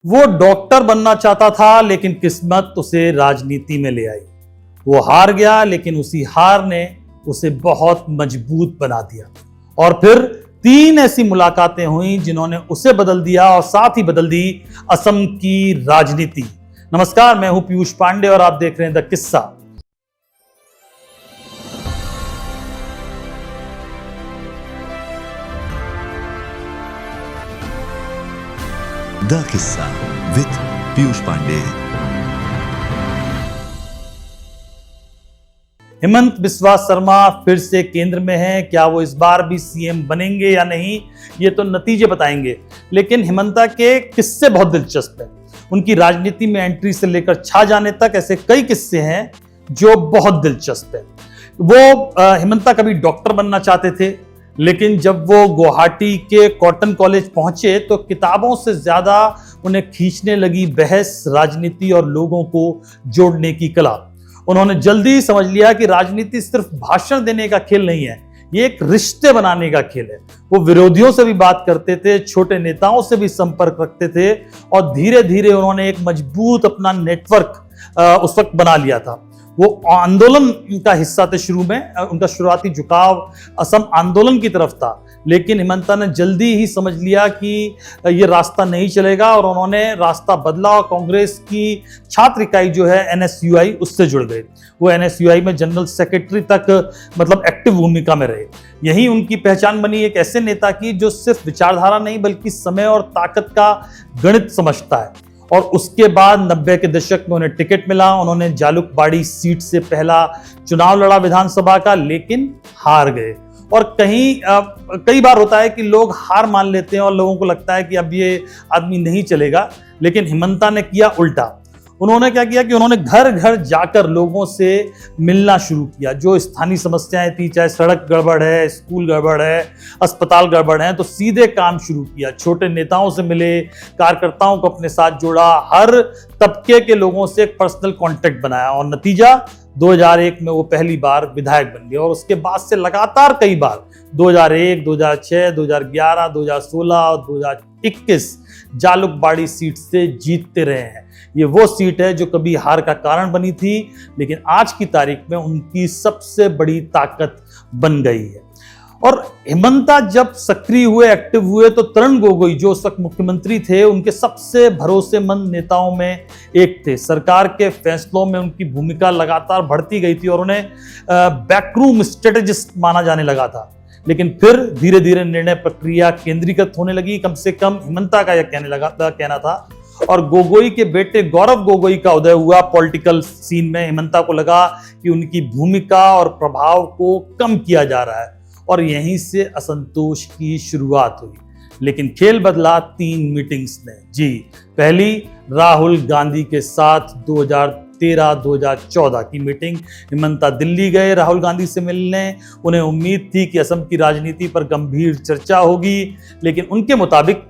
वो डॉक्टर बनना चाहता था, लेकिन किस्मत उसे राजनीति में ले आई। वो हार गया, लेकिन उसी हार ने उसे बहुत मजबूत बना दिया। और फिर 3 ऐसी मुलाकातें हुई जिन्होंने उसे बदल दिया और साथ ही बदल दी असम की राजनीति। नमस्कार, मैं हूं पीयूष पांडे और आप देख रहे हैं द किस्सा। द किस्सा विद पीयूष पांडे। हेमंत बिस्वा शर्मा फिर से केंद्र में हैं। क्या वो इस बार भी सीएम बनेंगे या नहीं, ये तो नतीजे बताएंगे। लेकिन हेमंता के किस्से बहुत दिलचस्प हैं। उनकी राजनीति में एंट्री से लेकर छा जाने तक ऐसे कई किस्से हैं जो बहुत दिलचस्प है। वो हेमंता कभी डॉक्टर बनना चाहते थे, लेकिन जब वो गुवाहाटी के कॉटन कॉलेज पहुंचे तो किताबों से ज्यादा उन्हें खींचने लगी बहस, राजनीति और लोगों को जोड़ने की कला। उन्होंने जल्दी समझ लिया कि राजनीति सिर्फ भाषण देने का खेल नहीं है, ये एक रिश्ते बनाने का खेल है। वो विरोधियों से भी बात करते थे, छोटे नेताओं से भी संपर्क रखते थे और धीरे धीरे उन्होंने एक मजबूत अपना नेटवर्क उस वक्त बना लिया था। वो आंदोलन का हिस्सा थे शुरू में, उनका शुरुआती झुकाव असम आंदोलन की तरफ था। लेकिन हेमंता ने जल्दी ही समझ लिया कि ये रास्ता नहीं चलेगा और उन्होंने रास्ता बदला और कांग्रेस की छात्र इकाई जो है एनएसयूआई, उससे जुड़ गए। वो एनएसयूआई में जनरल सेक्रेटरी तक मतलब एक्टिव भूमिका में रहे। यही उनकी पहचान बनी एक ऐसे नेता की जो सिर्फ विचारधारा नहीं बल्कि समय और ताकत का गणित समझता है। और उसके बाद 90 के दशक में उन्हें टिकट मिला। उन्होंने जालुकबाड़ी सीट से पहला चुनाव लड़ा विधानसभा का, लेकिन हार गए। और कई बार होता है कि लोग हार मान लेते हैं और लोगों को लगता है कि अब ये आदमी नहीं चलेगा, लेकिन हेमंता ने किया उल्टा। उन्होंने क्या किया कि उन्होंने घर घर जाकर लोगों से मिलना शुरू किया। जो स्थानीय समस्याएं थी, चाहे सड़क गड़बड़ है, स्कूल गड़बड़ है, अस्पताल गड़बड़ है, तो सीधे काम शुरू किया। छोटे नेताओं से मिले, कार्यकर्ताओं को अपने साथ जोड़ा, हर तबके के लोगों से एक पर्सनल कांटेक्ट बनाया और नतीजा 2001 में वो पहली बार विधायक बन गए। और उसके बाद से लगातार कई बार 2001, 2006, 2011, 2016 और 2021 जालुकबाड़ी सीट से जीतते रहे हैं। ये वो सीट है जो कभी हार का कारण बनी थी, लेकिन आज की तारीख में उनकी सबसे बड़ी ताकत बन गई है। और हेमंता जब सक्रिय हुए, एक्टिव हुए, तो तरुण गोगोई जो उस वक्त मुख्यमंत्री थे, उनके सबसे भरोसेमंद नेताओं में एक थे। सरकार के फैसलों में उनकी भूमिका लगातार बढ़ती गई थी और उन्हें बैकरूम स्ट्रेटेजिस्ट माना जाने लगा था। लेकिन फिर धीरे धीरे निर्णय प्रक्रिया केंद्रीकृत होने लगी। कम से कम हेमंता का यह कहना था। और गोगोई के बेटे गौरव गोगोई का उदय हुआ पॉलिटिकल सीन में। हेमंता को लगा कि उनकी भूमिका और प्रभाव को कम किया जा रहा है और यहीं से असंतोष की शुरुआत हुई। लेकिन खेल बदला 3 मीटिंग्स ने। जी, पहली राहुल गांधी के साथ 2013-2014 की मीटिंग। हेमंता दिल्ली गए राहुल गांधी से मिलने। उन्हें उम्मीद थी कि असम की राजनीति पर गंभीर चर्चा होगी, लेकिन उनके मुताबिक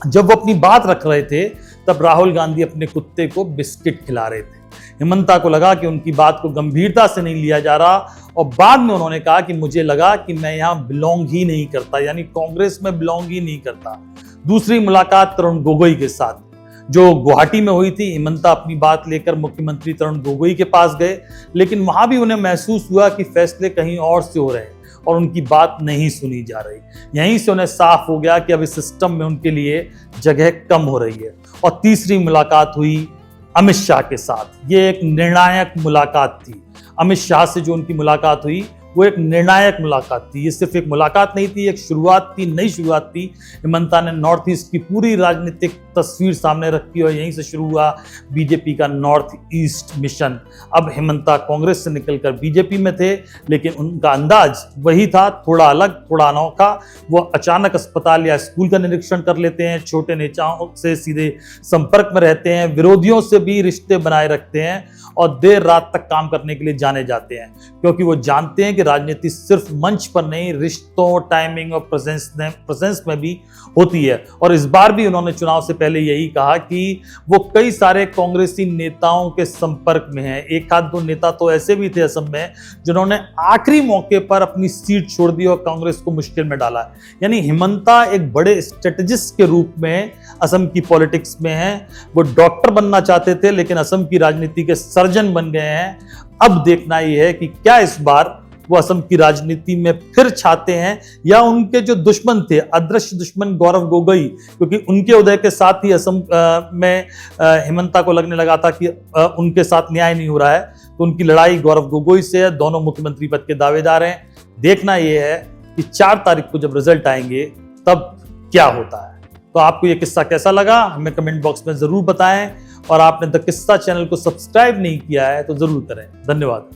जब वो अपनी बात रख रहे थे तब राहुल गांधी अपने कुत्ते को बिस्किट खिला रहे थे। हेमंता को लगा कि उनकी बात को गंभीरता से नहीं लिया जा रहा और बाद में उन्होंने कहा कि मुझे लगा कि मैं यहाँ बिलोंग ही नहीं करता, यानी कांग्रेस में बिलोंग ही नहीं करता। दूसरी मुलाकात तरुण गोगोई के साथ जो गुवाहाटी में हुई थी। हेमंता अपनी बात लेकर मुख्यमंत्री तरुण गोगोई के पास गए, लेकिन वहां भी उन्हें महसूस हुआ कि फैसले कहीं और से हो रहे हैं और उनकी बात नहीं सुनी जा रही। यहीं से उन्हें साफ हो गया कि अब इस सिस्टम में उनके लिए जगह कम हो रही है। और तीसरी मुलाकात हुई अमित शाह के साथ। ये एक निर्णायक मुलाकात थी। अमित शाह से जो उनकी मुलाकात हुई वो एक निर्णायक मुलाकात थी। ये सिर्फ एक मुलाकात नहीं थी, एक शुरुआत थी, नई शुरुआत थी। हेमंता ने नॉर्थ ईस्ट की पूरी राजनीतिक तस्वीर सामने रखी और यहीं से शुरू हुआ बीजेपी का नॉर्थ ईस्ट मिशन। अब हेमंता कांग्रेस से निकलकर बीजेपी में थे, लेकिन उनका अंदाज वही था, थोड़ा अलग, थोड़ा अनोखा। वो अचानक अस्पताल या स्कूल का निरीक्षण कर लेते हैं, छोटे नेताओं से सीधे संपर्क में रहते हैं, विरोधियों से भी रिश्ते बनाए रखते हैं और देर रात तक काम करने के लिए जाने जाते हैं, क्योंकि वो जानते हैं कि की राजनीति सिर्फ मंच पर नहीं, रिश्तों, टाइमिंग और प्रेजेंस में भी होती है। और इस बार भी उन्होंने चुनाव से पहले यही कहा कि वो कई सारे कांग्रेसी नेताओं के संपर्क में हैं। एक आध दो नेता तो ऐसे भी थे असम में जिन्होंने आखिरी मौके पर अपनी सीट छोड़ दी और कांग्रेस को मुश्किल में डाला। यानी हिमंता एक बड़े स्ट्रेटेजिस्ट के रूप में असम की पॉलिटिक्स में है। वो डॉक्टर बनना चाहते थे लेकिन असम की राजनीति के सर्जन बन गए हैं। अब देखना ये है कि क्या इस बार वो असम की राजनीति में फिर छाते हैं या उनके जो दुश्मन थे, अदृश्य दुश्मन गौरव गोगोई, क्योंकि उनके उदय के साथ ही असम में हिमंता को लगने लगा था कि उनके साथ न्याय नहीं हो रहा है, तो उनकी लड़ाई गौरव गोगोई से है। दोनों मुख्यमंत्री पद के दावेदार हैं। देखना यह है कि 4 तारीख को जब रिजल्ट आएंगे तब क्या होता है। तो आपको यह किस्सा कैसा लगा हमें कमेंट बॉक्स में जरूर बताएं, और आपने द किस्सा चैनल को सब्सक्राइब नहीं किया है तो जरूर करें। धन्यवाद।